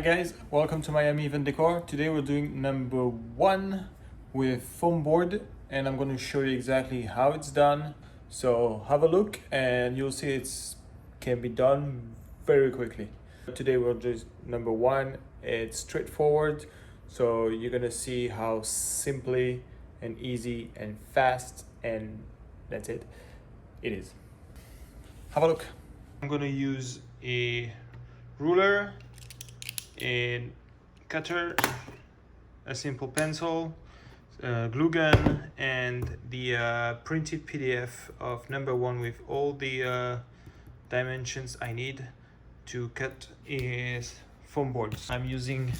guys, welcome to Miami Event Decor. Today we're doing number 1 with foam board and I'm going to show you exactly how it's done. So have a look and you'll see it can be done very quickly. Today we're just number 1. It's straightforward, so you're going to see how simply and easy and fast and that's it is. Have a look. I'm going to use a ruler, a cutter, a simple pencil, glue gun, and the printed PDF of number 1 with all the dimensions I need to cut is foam board. I'm using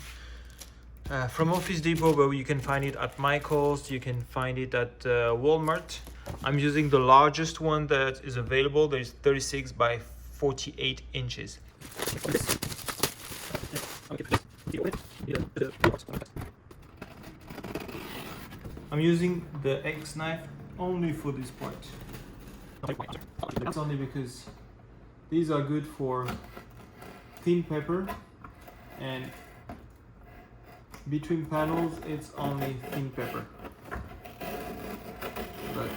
from Office Depot, but you can find it at Michael's, you can find it at Walmart. I'm using the largest one that is available. There is 36 by 48 inches. I'm using the X knife only for this part. That's only because these are good for thin paper, and between panels it's only thin paper. But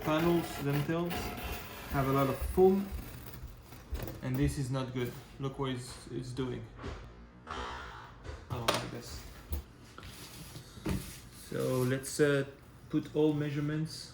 panels themselves have a lot of foam, and this is not good. Look what it's doing. I don't like this. So let's put all measurements.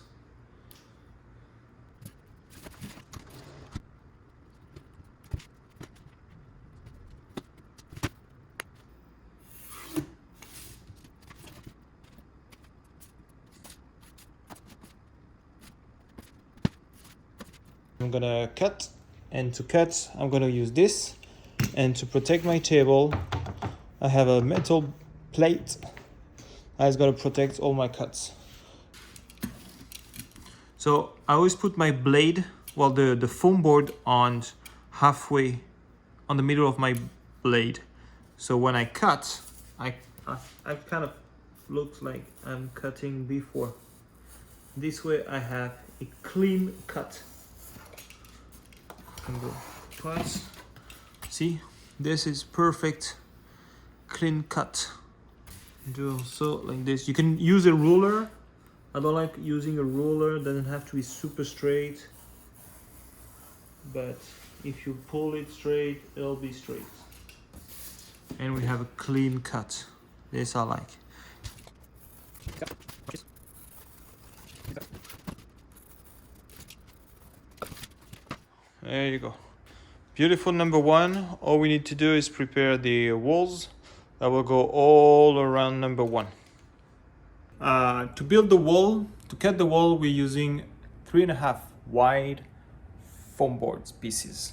I'm gonna cut, and to cut I'm gonna use this, and to protect my table I have a metal plate that's gonna protect all my cuts. So I always put my blade, well, the foam board on halfway on the middle of my blade, so when I cut I kind of looks like I'm cutting before. This way I have a clean cut. And go twice. See, this is perfect clean cut. Do also like this. You can use a ruler. I don't like using a ruler. It doesn't have to be super straight, but if you pull it straight, it'll be straight. And we have a clean cut. This I like. There you go. Beautiful number 1. All we need to do is prepare the walls that will go all around number 1. To build the wall, to cut the wall, we're using 3.5 wide foam boards pieces.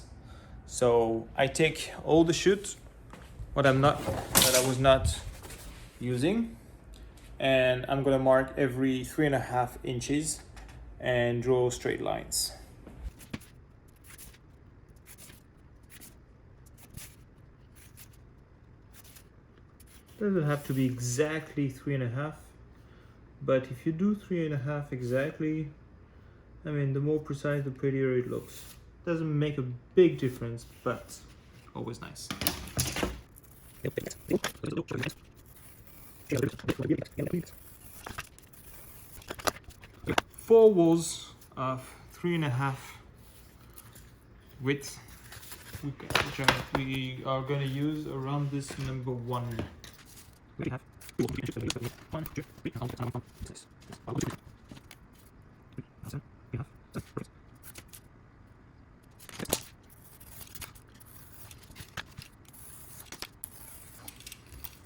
So I take all the chutes, that I was not using, and I'm gonna mark every 3.5 inches and draw straight lines. Doesn't have to be exactly 3.5, but if you do 3.5 exactly, I mean, the more precise, the prettier it looks. Doesn't make a big difference, but always nice. 4 walls of 3.5 width, which we are going to use around this number 1. We have 1, 2, 3,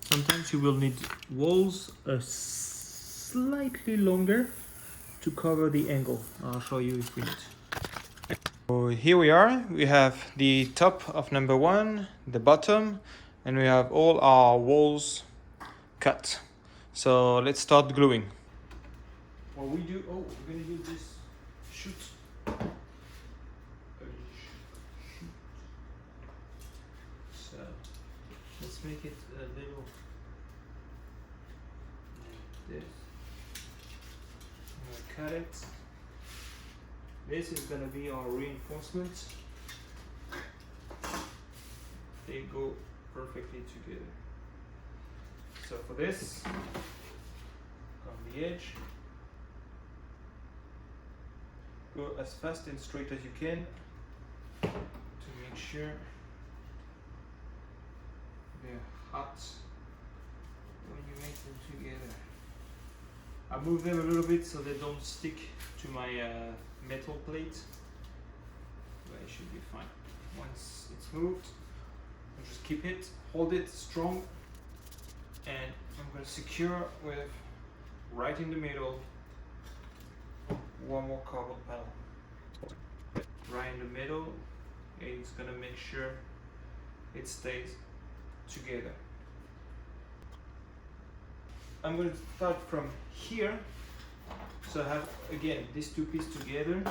sometimes you will need walls slightly longer to cover the angle. I'll show you if we need. So here we are. We have the top of number 1, the bottom, and we have all our walls cut. So let's start gluing. What we do, we're gonna use this chute. So let's make it a little like this. I'm gonna cut it. This is gonna be our reinforcement. They go perfectly together. So for this, on the edge, go as fast and straight as you can to make sure they're hot when you make them together. I move them a little bit so they don't stick to my metal plate, but it should be fine. Once it's moved, I'll just keep it, hold it strong, and I'm going to secure with right in the middle one more carbon panel. Right in the middle, it's going to make sure it stays together. I'm going to start from here, so I have again these two pieces together.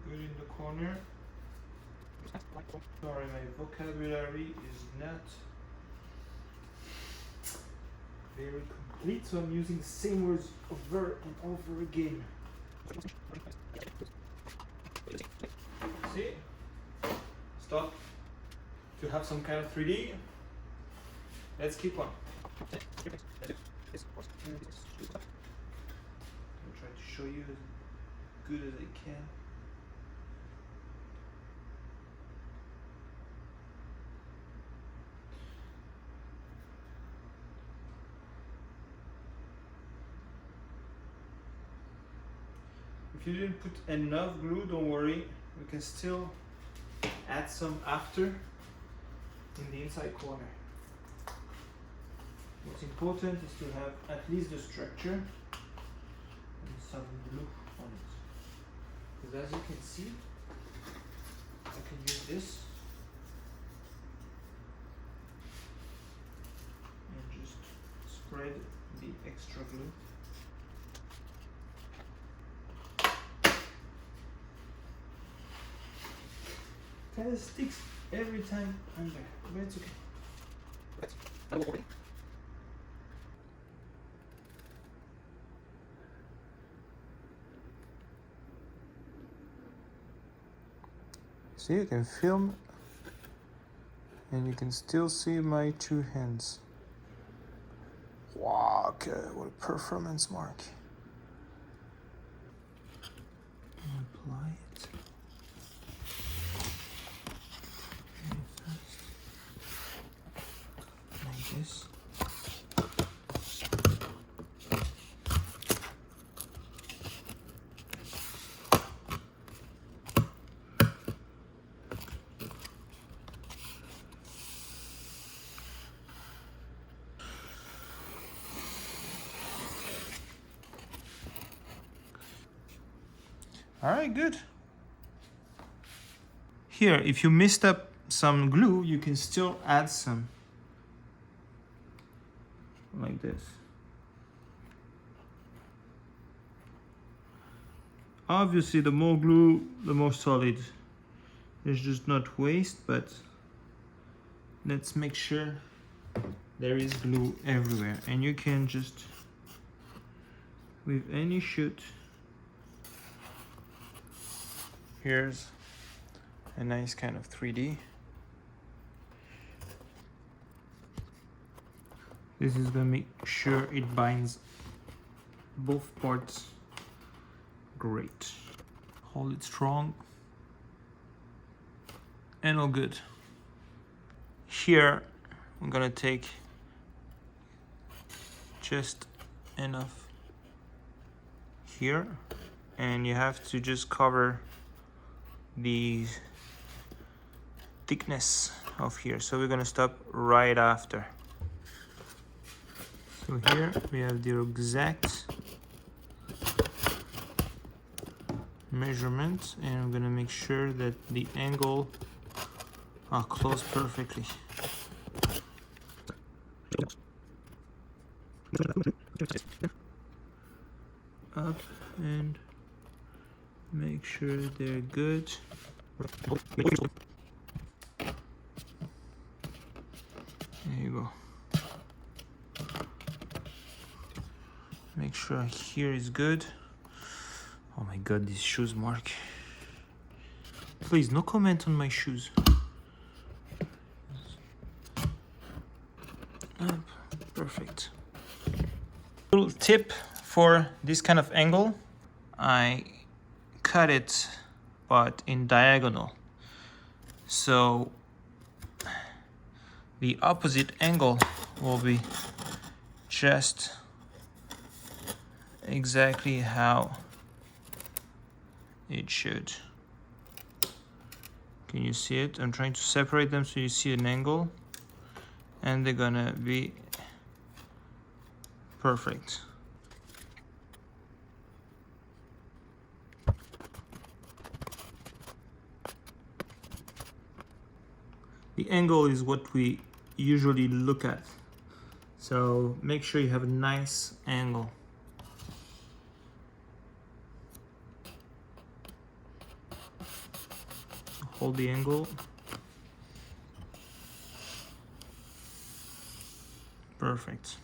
Good in the corner. Sorry, my vocabulary is not very complete, so I'm using the same words over and over again. See? Start to have some kind of 3D. Let's keep on. I'll try to show you as good as I can. If you didn't put enough glue, don't worry, we can still add some after in the inside corner. What's important is to have at least the structure and some glue on it. Because as you can see, I can use this and just spread the extra glue. Kind of sticks every time I'm there, but it's okay. See, you can film and you can still see my two hands. Wow, okay, what a performance, Mark. Apply it. Like this. All right, good. Here, if you messed up some glue, you can still add some. Like this. Obviously, the more glue, the more solid. There's just not waste, but let's make sure there is glue everywhere. And you can just, with any shoot, here's a nice kind of 3D. This is gonna make sure it binds both parts great. Hold it strong and all good. Here I'm gonna take just enough here, and you have to just cover the thickness of here. So we're gonna stop right after. So here we have the exact measurement, and I'm gonna make sure that the angle are close perfectly. Up and make sure they're good. There you go. Make sure here is good. Oh my god, these shoes, Mark. Please, no comment on my shoes. Perfect. Little tip for this kind of angle, I cut it but in diagonal. So the opposite angle will be just exactly how it should. Can you see it? I'm trying to separate them so you see an angle, and they're gonna be perfect. The angle is what we usually look at, so make sure you have a nice angle. Hold the angle. Perfect.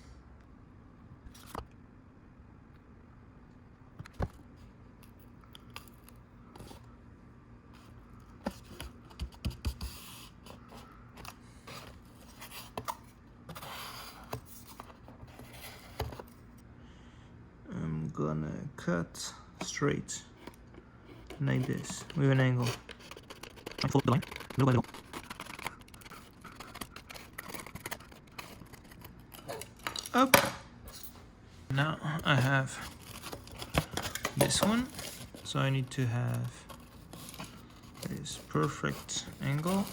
I'm gonna cut straight like this with an angle. Fold the line little by little. Up. Now I have this one, so I need to have this perfect angle.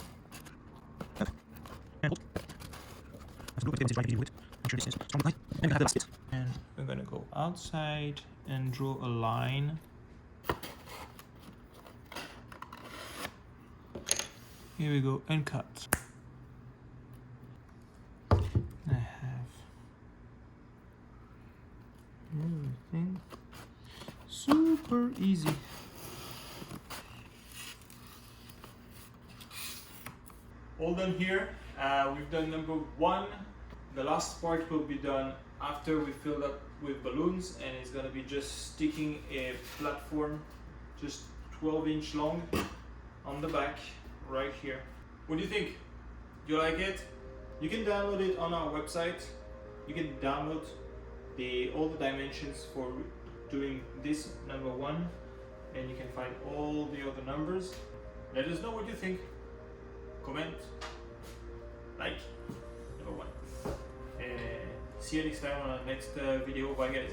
And we're gonna go outside and draw a line. Here we go, and cut. I have everything super easy. All done here. We've done number 1. The last part will be done after we fill up with balloons, and it's gonna be just sticking a platform just 12-inch long on the back right here. What do you think? Do you like it? You can download it on our website. You can download all the dimensions for doing this number 1, and you can find all the other numbers. Let us know what you think. Comment, like, number 1. And see you next time on our next video. Bye guys.